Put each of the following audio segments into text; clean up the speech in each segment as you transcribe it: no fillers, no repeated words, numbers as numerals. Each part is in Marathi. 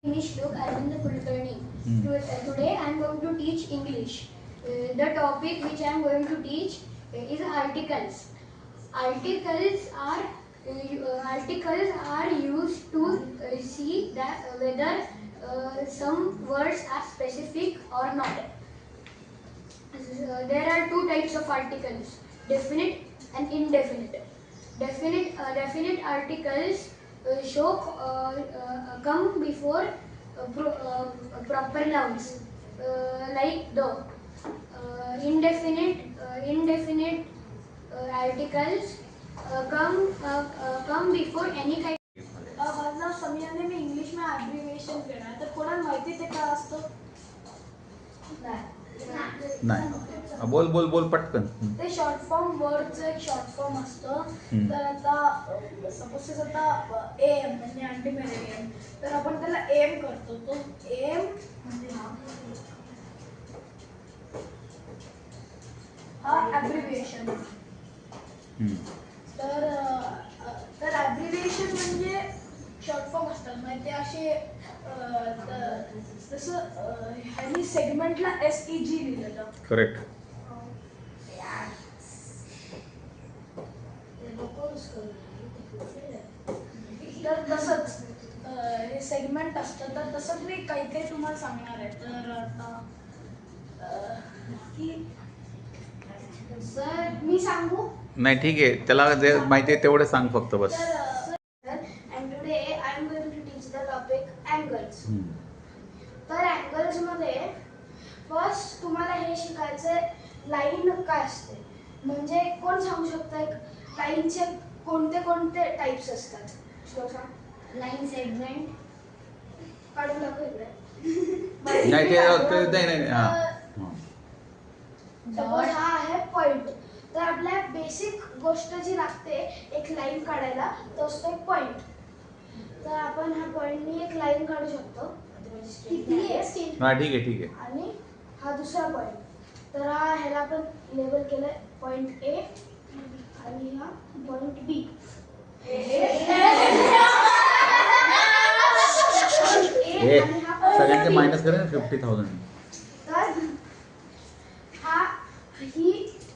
name is Shlok Arvind Kulkarni. Today I am going to teach English. The topic which I am going to teach is articles. Articles are used to see that whether some words are specific or not. There are two types of articles: definite and indefinite. Definite articles come before proper nouns like the. Indefinite articles come before any kind. माझं समजाने मी इंग्लिश में ॲब्रिव्हिएशन घेणार तर कोणाला माहिती ते काय असतं? नाही बोल बोल बोल पटकन. ते शॉर्ट फॉर्म वर्डचं एक शॉर्ट फॉर्म असतं. तर आता सपोज आता एम म्हणजे अँटीमेरेडियन, तर आपण त्याला एम करतो. तो एम म्हणजे हा ॲब्रिव्हिएशन. तर ॲब्रिव्हिएशन म्हणजे शॉर्ट फॉर्म असतात. म्हणजे ते असे जसं ह्यानी सेगमेंटला SEG लिहिलेलं. करेक्ट. तर तसंच हे सेगमेंट असतं. तर तसंच मी काही काही तुम्हाला सांगणार आहे. तर आता की सर मी सांगू? नाही ठीक आहे, त्याला जे माहिती आहे तेवढे सांग फक्त बस. And today I am going to teach the topic angles. तर अँगल्स मध्ये फर्स्ट तुम्हाला हे शिकायचं लाईन काय असते. म्हणजे कोण सांगू शकतं लाईनचे कोणते कोणते टाइप्स असतात? लाईन सेगमेंट काढून दाखव इकडे. नाही ते नाही हां. सपोज हा आहे पॉइंट. तर आपल्या बेसिक गोष्ट जी लागते एक लाईन काढायला तो असतो एक पॉइंट. तर आपण ह्या पॉइंटनी एक लाईन काढू शकतो. किती आहे? हां ठीक आहे. आणि हा दुसरा पॉइंट. तर हा ह्याला आपण लेबल केलंय पॉइंट A आणि हा पॉइंट B. सगळ्यांचे मायनस करा 50,000. तर ही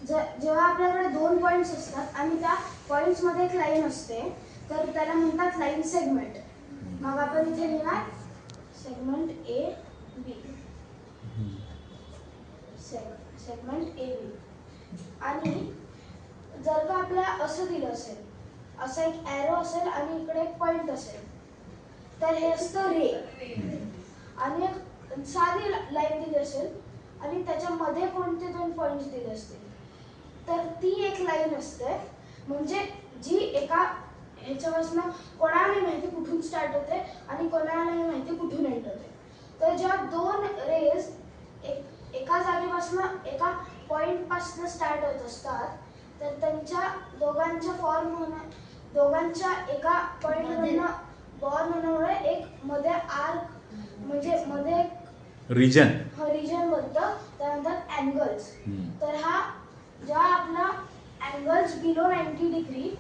जेव्हा आपल्याकडे दोन पॉइंट्स असतात आणि त्या पॉइंट्स मध्ये एक लाईन असते तर त्याला म्हणतात लाईन सेगमेंट. मग आपण इथे लिहिणार सेगमेंट AB. Segment AB. आणि जर का आपल्याला असं दिलं असेल, असं एक एरो असेल आणि इकडे एक पॉइंट असेल, तर हे असतं रे. आणि एक साधी लाईन दिली असेल आणि त्याच्यामध्ये कोणते दोन पॉइंट्स दिले असतील तर ती एक लाईन असते. म्हणजे जी एका ह्याच्यापासून कोणाला नाही माहिती कुठून स्टार्ट होते आणि कोणाला नाही माहिती कुठून एंड होते. तर जेव्हा दोन रेज एका जागेपासून एका पॉइंट पासून स्टार्ट होत असतात तर त्यांच्या दोघांच्या एका पॉइंटमधनं बॉर्न होण्यामुळे एक मध्ये आर्क म्हणजे मध्ये एक रिजन बनतं. त्यानंतर अँगल्स. तर हा जेव्हा आपला अँगल्स बिलो 90 डिग्री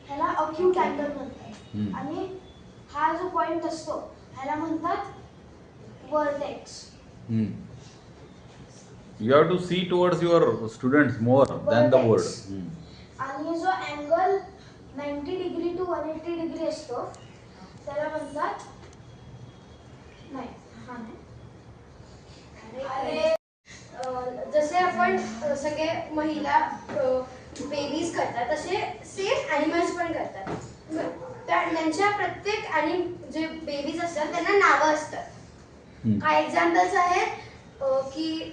ह्याला अक्यूट अँगल म्हणतात. आणि हा जो पॉइंट असतो ह्याला म्हणतात vertex. You have to see towards your students more than the word. आणि जो अँगल 90 डिग्री टू 180 डिग्री असतो त्याला म्हणतात जसे आपण सगळे महिला बेबीज करतात तसे सेम ॲनिमल्स पण करतात. त्यांच्या प्रत्येक जे बेबीज असतात त्यांना नावं असतात. काही एक्झाम्पल्स आहेत की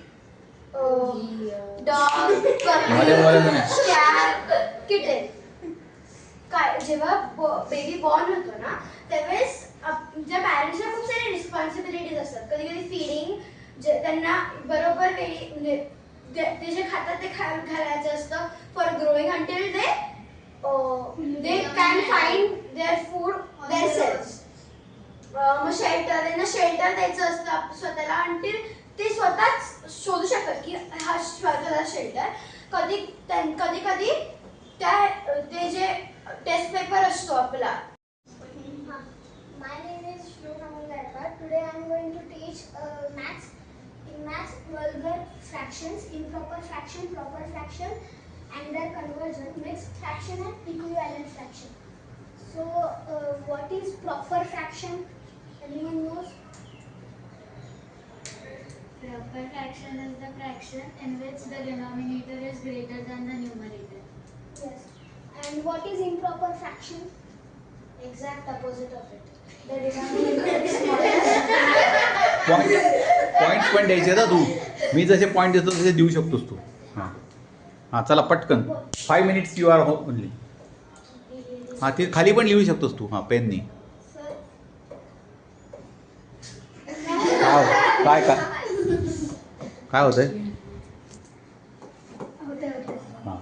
डॉग, कॅट, किटेन. काय जेव्हा बेबी बॉर्न होतो ना त्यावेळेस ज्या पॅरेंट्सला खूप सारी रिस्पॉन्सिबिलिटीज असतात. कधी कधी फिडिंग त्यांना बरोबर वेळी म्हणजे ते जे खातात ते घालायचं असतं for growing until they can find their food themselves. मग त्यांना शेल्टर द्यायचं असतं स्वतःला अंटिल ते स्वतःच शोधू शकतात की हा स्वतःचा शेल्टर. कधी कधी ते जे टेस्ट पेपर असतो आपला. My name is Shlok Amal Gaikad. today I am going to teach maths. In maths, vulgar fractions, improper fraction, proper fraction, and their conversion, mixed fraction and equivalent fraction. So, what is proper fraction? Anyone knows? Proper fraction is the fraction in which the denominator is greater than the numerator. Yes. And what is improper fraction? Exact opposite of it. The denominator is smaller. Points पण द्यायचे ना तू. मी जसे पॉईंट देतो तसे देऊ शकतोस तू. हां हां चला पटकन 5 minutes यू आर ओनली. हां ती खाली पण लिहू शकतोस तू. हां पेननी. काय काय काय होतंय? हां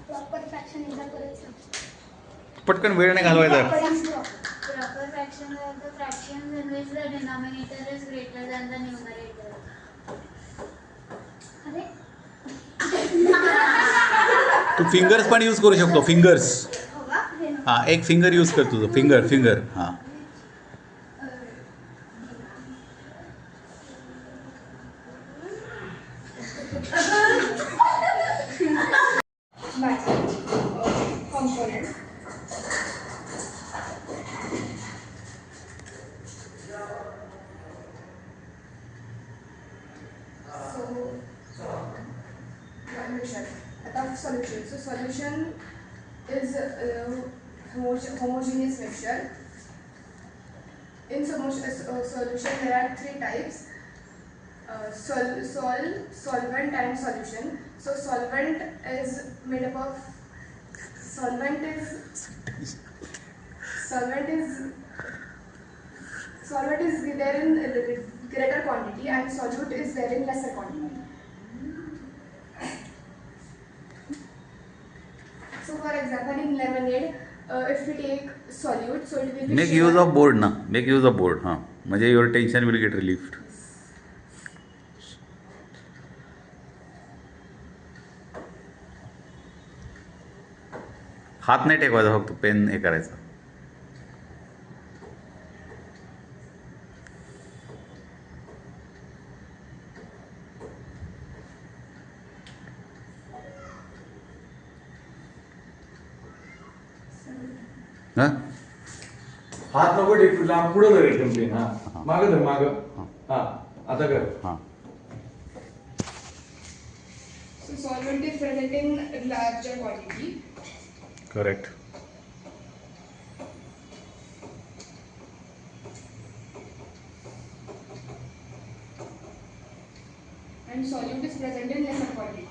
Proper fraction एकदा परत सांग. पटकन वेळ नाही घालवायचा. Proper fraction are the fractions in which the denominator is greater than the numerator. अरे तू फिंगर्स पण यूज करू शकतो. फिंगर्स. हो का? हां एक फिंगर यूज कर तुझं. फिंगर हां. Components. Solution. So solution is homogeneous mixture. In solution there are 3 types: solvent and solution. So solvent is made up of solvent is there in greater quantity and solute is there in lesser quantity. So for example, in lemonade, if we take solute, so it will be make sugar. Use of board ना. Make use of board. हां म्हणजे your tension will get relieved. हात नाही टेकवायचा फक्त पेन हे करायचं. हां हात नको टेक लांब पुढं धर एकदम पेन. हा मागं धर मागं. हा आता कर. हां So solvent is present in larger quantity. Correct. And solute is present in lesser quantity.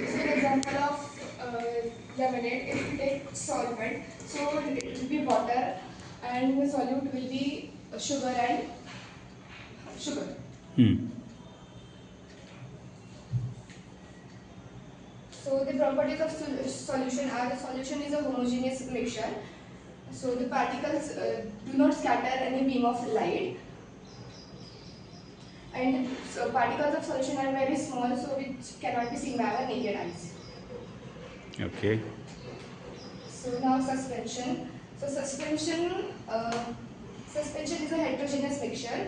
So an example of lemonade, if we take solvent, so it will be water and the solute will be sugar and sugar. So the properties of solution are: the solution is a homogeneous mixture. So the particles do not scatter any beam of light, and so particles of solution are very small, so which cannot be seen by our naked eyes. Okay. So now suspension. So suspension is a heterogeneous mixture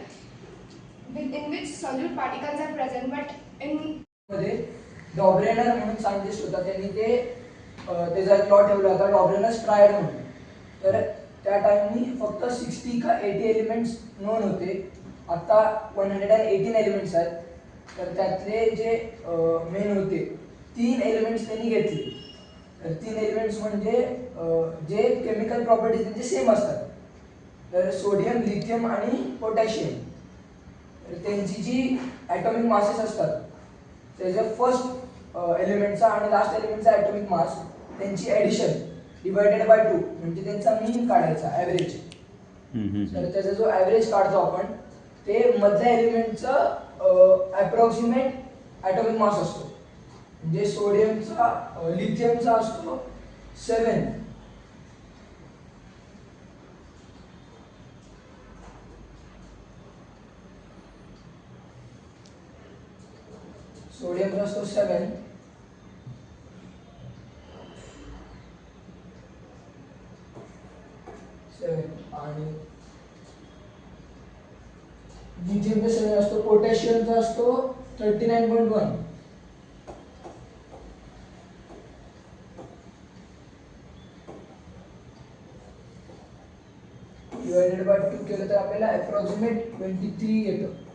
in which solute particles are present, but in मध्ये डॉब्रेनर म्हणून सायंटिस्ट होता. त्यांनी त्याचा एक लॉ ठेवला होता डॉब्रेनर स्ट्रायड म्हणून. तर त्या टाइमनी फक्त 60 का 80 एलिमेंट्स नोन होते. आता 118 एलिमेंट्स आहेत. तर त्यातले जे मेन होते 3 एलिमेंट्स त्यांनी घेतले. तर 3 एलिमेंट्स म्हणजे जे केमिकल प्रॉपर्टीज त्यांचे सेम असतात. तर सोडियम, लिथियम आणि पोटॅशियम. तर त्यांची जी ॲटॉमिक मासेस असतात त्याच्या फर्स्ट एलिमेंटचा आणि लास्ट एलिमेंटचा ॲटॉमिक मास त्यांची ॲडिशन डिवायडेड बाय 2 म्हणजे त्यांचा मीन काढायचा ॲव्हरेज. तर त्याचा जो ॲव्हरेज काढतो आपण ते मधल्या एलिमेंटचं ॲप्रॉक्सिमेट ॲटॉमिक मास असतो. म्हणजे सोडियमचा लिथियमचा असतो 7 सोडियमचा असतो 7 आणि लिथियमचा 7 असतो. पोटॅशियमचा असतो 39.1. डिवायडेड बाय 2 केलं तर आपल्याला अप्रॉक्सिमेट 23 येतं.